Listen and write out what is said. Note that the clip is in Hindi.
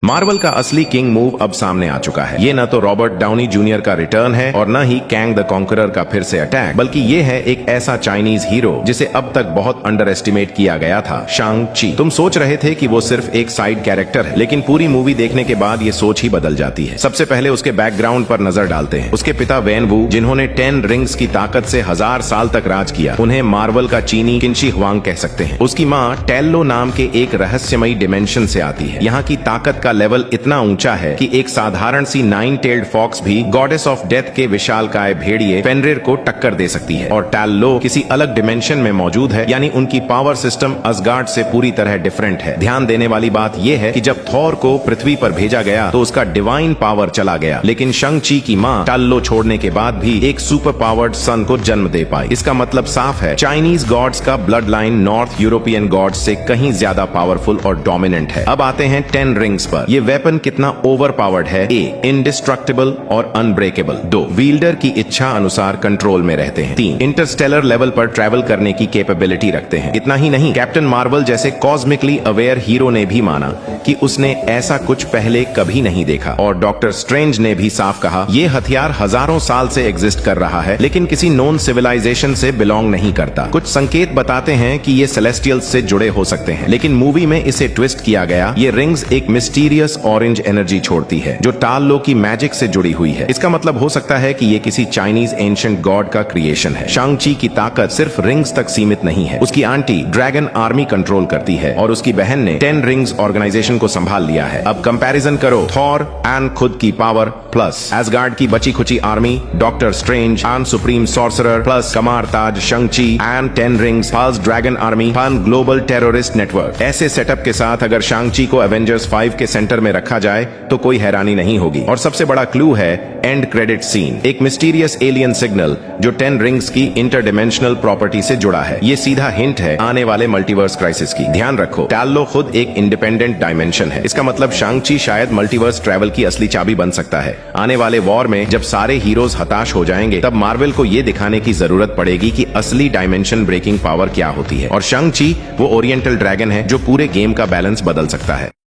मार्वल का असली किंग मूव अब सामने आ चुका है। ये न तो रॉबर्ट डाउनी जूनियर का रिटर्न है और न ही कैंग द कॉन्करर का फिर से अटैक, बल्कि ये है एक ऐसा चाइनीज हीरो जिसे अब तक बहुत अंडर एस्टिमेट किया गया था, शांग ची। तुम सोच रहे थे कि वो सिर्फ एक साइड कैरेक्टर है, लेकिन पूरी मूवी देखने के बाद ये सोच ही बदल जाती है। सबसे पहले उसके बैकग्राउंड पर नजर डालते हैं। उसके पिता वैन वू, जिन्होंने 10 रिंग्स की ताकत से 1000 साल तक राज किया, उन्हें मार्वल का चीनी किनशी हुआंग कह सकते हैं। उसकी माँ टेल्लो नाम के एक रहस्यमयी डिमेंशन से आती है। यहाँ की ताकत का लेवल इतना ऊंचा है कि एक साधारण सी 9-tailed फॉक्स भी गॉडेस ऑफ डेथ के विशालकाय भेड़िए फेनरिर को टक्कर दे सकती है। और टेल्लो किसी अलग डिमेंशन में मौजूद है, यानी उनकी पावर सिस्टम असगार्ड से पूरी तरह डिफरेंट है। ध्यान देने वाली बात यह है कि जब थॉर को पृथ्वी पर भेजा गया तो उसका डिवाइन पावर चला गया, लेकिन शंग ची की माँ टेल्लो छोड़ने के बाद भी एक सुपर पावर्ड सन को जन्म दे पाई। इसका मतलब साफ है, चाइनीज गॉड्स का blood line north European gods से कहीं ज्यादा पावरफुल और डोमिनेंट है। अब आते हैं 10 रिंग्स पर। ये वेपन कितना ओवर पावर्ड है। ए, इंडिस्ट्रक्टिबल और अनब्रेकेबल। 2, विल्डर की इच्छा अनुसार कंट्रोल में रहते हैं। 3, इंटरस्टेलर लेवल पर ट्रैवल करने की कैपेबिलिटी रखते हैं। इतना ही नहीं, कैप्टन मार्वल जैसे कॉस्मिकली अवेयर हीरो ने भी माना कि उसने ऐसा कुछ पहले कभी नहीं देखा। और डॉक्टर स्ट्रेंज ने भी साफ कहा, ये हथियार हजारों साल से एग्जिस्ट कर रहा है, लेकिन किसी नोन सिविलाइजेशन से बिलोंग नहीं करता। कुछ संकेत बताते हैं कि ये सेलेस्टियल्स से जुड़े हो सकते हैं, लेकिन मूवी में इसे ट्विस्ट किया गया। ये रिंग्स एक मिस्टीरियस ऑरेंज एनर्जी छोड़ती है जो टाल लो की मैजिक से जुड़ी हुई है। इसका मतलब हो सकता है कि ये किसी चाइनीज एंशिएंट गॉड का क्रिएशन है। शांग ची की ताकत सिर्फ रिंग्स तक सीमित नहीं है। उसकी आंटी ड्रैगन आर्मी कंट्रोल करती है और उसकी बहन ने 10 रिंग्स ऑर्गेनाइजेशन को संभाल लिया है। अब कंपैरिजन करो, थॉर एंड खुद की पावर प्लस एसगार्ड की बची खुची army, doctor strange and supreme sorcerer plus Kamar Taj, Shang Chi and 10 rings plus dragon army and global terrorist network. ऐसे सेटअप के साथ अगर शांग ची को एवेंजर्स 5 के सेंटर में रखा जाए तो कोई हैरानी नहीं होगी। और सबसे बड़ा क्लू है एंड क्रेडिट सीन, एक मिस्टीरियस एलियन सिग्नल जो 10 रिंग्स की इंटरडिमेंशनल प्रॉपर्टी से जुड़ा है। ये सीधा हिंट है आने वाले मल्टीवर्स क्राइसिस की। ध्यान रखो, टेल्लो खुद एक इंडिपेंडेंट डायमेंशन है। इसका मतलब शांग ची शायद मल्टीवर्स ट्रैवल की असली चाबी बन सकता है। आने वाले वॉर में जब सारे हीरोज हताश हो जाएंगे, तब मार्वल को ये दिखाने की जरूरत पड़ेगी कि असली डायमेंशन ब्रेकिंग पावर क्या होती है। और शांग ची वो ओरिएंटल ड्रैगन है जो पूरे गेम का बैलेंस बदल सकता है।